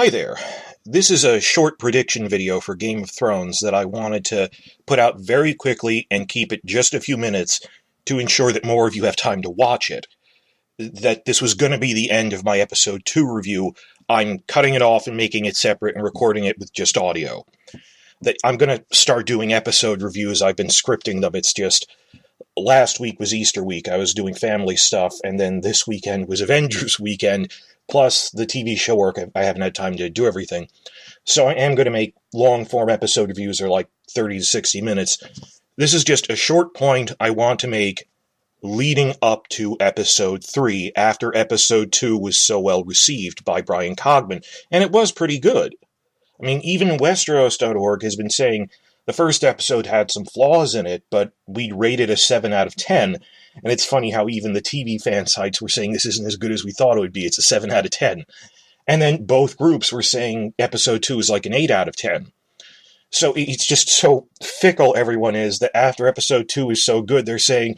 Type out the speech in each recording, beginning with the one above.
Hi there. This is a short prediction video for Game of Thrones that I wanted to put out very quickly and keep it just a few minutes to ensure that more of you have time to watch it. That this was going to be the end of my episode 2 review. I'm cutting it off and making it separate and recording it with just audio. That I'm going to start doing episode reviews. I've been scripting them. It's just last week was Easter week. I was doing family stuff, and then this weekend was Avengers weekend. Plus the TV show work, I haven't had time to do everything. So I am going to make long-form episode reviews that are like 30 to 60 minutes. This is just a short point I want to make leading up to episode 3, after episode 2 was so well received by Bryan Cogman. And it was pretty good. I mean, even Westeros.org has been saying the first episode had some flaws in it, but we rated a 7 out of 10. And it's funny how even the TV fan sites were saying this isn't as good as we thought it would be. It's a 7 out of 10. And then both groups were saying episode 2 is like an 8 out of 10. So it's just so fickle everyone is that after episode 2 is so good, they're saying,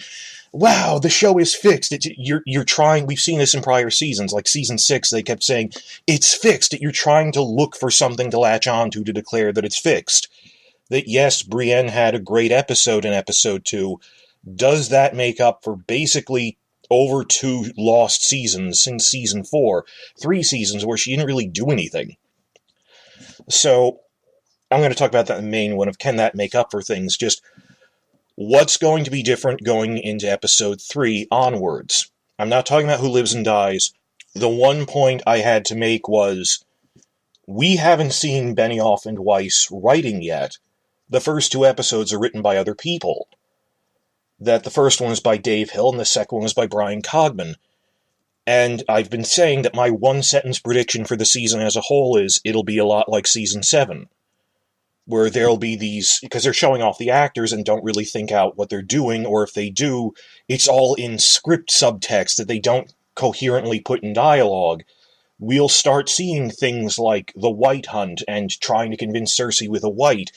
wow, the show is fixed. You're trying, we've seen this in prior seasons, like season 6, they kept saying, it's fixed. You're trying to look for something to latch onto to declare that it's fixed. That yes, Brienne had a great episode in episode 2. Does that make up for basically over 2 lost seasons since season 4? 3 seasons where she didn't really do anything. So I'm going to talk about that in the main one of can that make up for things. Just what's going to be different going into episode 3 onwards. I'm not talking about who lives and dies. The one point I had to make was we haven't seen Benioff and Weiss writing yet. The first 2 episodes are written by other people. That the first one is by Dave Hill and the second one is by Bryan Cogman. And I've been saying that my one-sentence prediction for the season as a whole is it'll be a lot like season 7. Where there'll be these, because they're showing off the actors and don't really think out what they're doing, or if they do, it's all in script subtext that they don't coherently put in dialogue. We'll start seeing things like the White Hunt and trying to convince Cersei with a white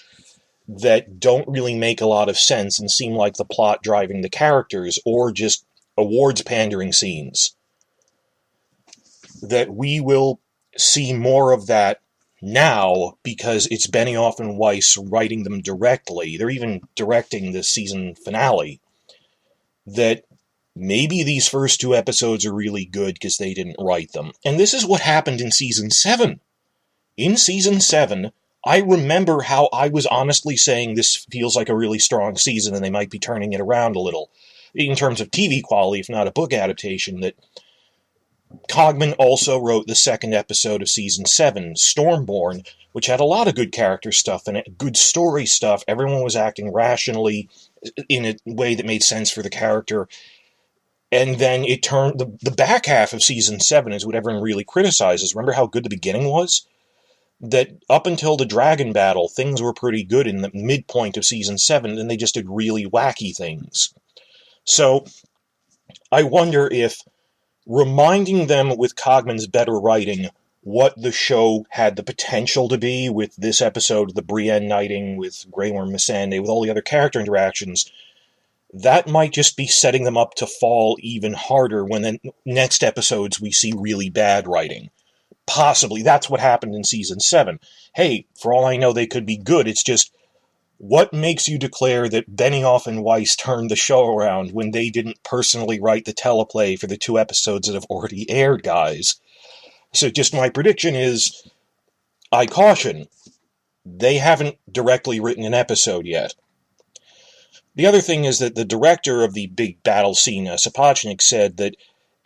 that don't really make a lot of sense and seem like the plot driving the characters, or just awards pandering scenes. That we will see more of that now because it's Benioff and Weiss writing them directly. They're even directing the season finale. That maybe these first 2 episodes are really good because they didn't write them. And this is what happened in season 7. In season 7, I remember how I was honestly saying this feels like a really strong season and they might be turning it around a little. In terms of TV quality, if not a book adaptation, that Cogman also wrote the second episode of season 7, Stormborn, which had a lot of good character stuff and good story stuff. Everyone was acting rationally in a way that made sense for the character. And then it turned, the back half of season 7 is what everyone really criticizes. Remember how good the beginning was? That up until the dragon battle, things were pretty good in the midpoint of season 7, and they just did really wacky things. So, I wonder if reminding them with Cogman's better writing what the show had the potential to be with this episode, the Brienne knighting, with Grey Worm Missandei, with all the other character interactions, that might just be setting them up to fall even harder when the next episodes we see really bad writing. Possibly, that's what happened in season 7. Hey, for all I know, they could be good. It's just, what makes you declare that Benioff and Weiss turned the show around when they didn't personally write the teleplay for the 2 episodes that have already aired, guys? So just my prediction is, I caution, they haven't directly written an episode yet. The other thing is that the director of the big battle scene, Sapochnik, said that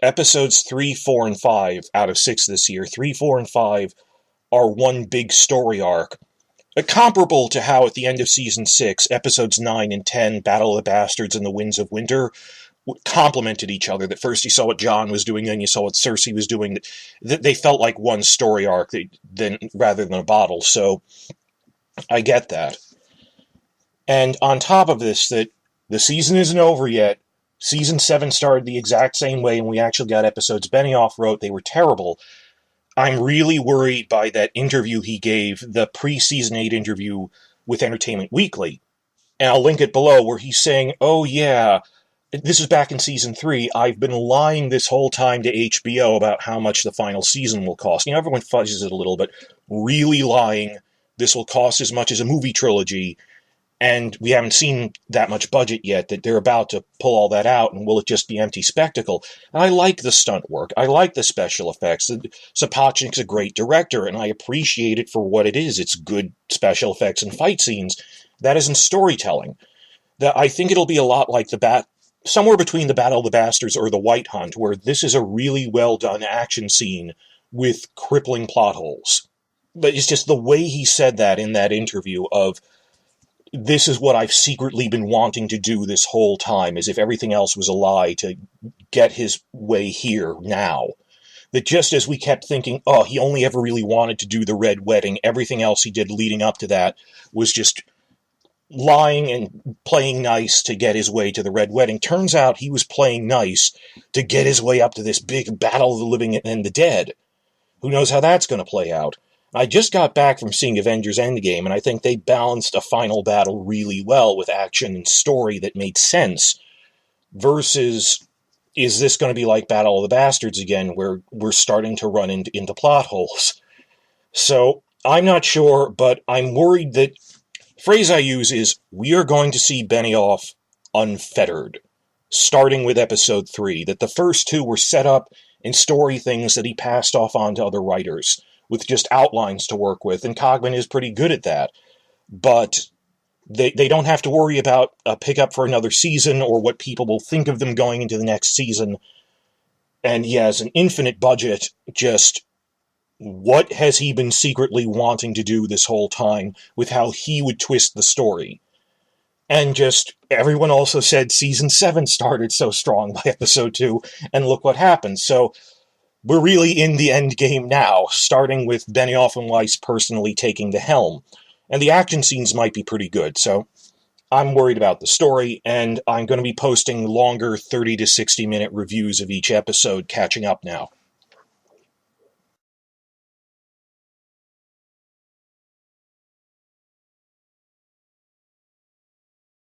episodes 3, 4, and 5 out of 6 this year, 3, 4, and 5 are one big story arc. Comparable to how at the end of season 6, episodes 9 and 10, Battle of the Bastards and the Winds of Winter, complemented each other. That first you saw what Jon was doing, then you saw what Cersei was doing. That they felt like one story arc rather than a bottle. So I get that. And on top of this, that the season isn't over yet. Season 7 started the exact same way, and we actually got episodes Benioff wrote. They were terrible. I'm really worried by that interview he gave, the pre-season 8 interview with Entertainment Weekly. And I'll link it below, where he's saying, oh yeah, this is back in season 3, I've been lying this whole time to HBO about how much the final season will cost. You know, everyone fudges it a little, but really lying, this will cost as much as a movie trilogy, and we haven't seen that much budget yet, that they're about to pull all that out, and will it just be empty spectacle? And I like the stunt work. I like the special effects. Sapochnik's a great director, and I appreciate it for what it is. It's good special effects and fight scenes. That isn't storytelling. I think it'll be a lot like somewhere between the Battle of the Bastards or the White Hunt, where this is a really well-done action scene with crippling plot holes. But it's just the way he said that in that interview of, this is what I've secretly been wanting to do this whole time, as if everything else was a lie to get his way here now. That just as we kept thinking, oh, he only ever really wanted to do the Red Wedding, everything else he did leading up to that was just lying and playing nice to get his way to the Red Wedding. Turns out he was playing nice to get his way up to this big battle of the living and the dead. Who knows how that's going to play out? I just got back from seeing Avengers Endgame, and I think they balanced a final battle really well with action and story that made sense, versus, is this going to be like Battle of the Bastards again, where we're starting to run into plot holes? So, I'm not sure, but I'm worried that, phrase I use is, we are going to see Benioff unfettered, starting with episode 3, that the first 2 were set up in story things that he passed off on to other writers, with just outlines to work with, and Cogman is pretty good at that. But they don't have to worry about a pickup for another season, or what people will think of them going into the next season. And he has an infinite budget, just what has he been secretly wanting to do this whole time, with how he would twist the story. And just, everyone also said season 7 started so strong by episode 2, and look what happened. So, we're really in the end game now, starting with Benioff and Weiss personally taking the helm. And the action scenes might be pretty good, so I'm worried about the story, and I'm going to be posting longer 30 to 60 minute reviews of each episode catching up now.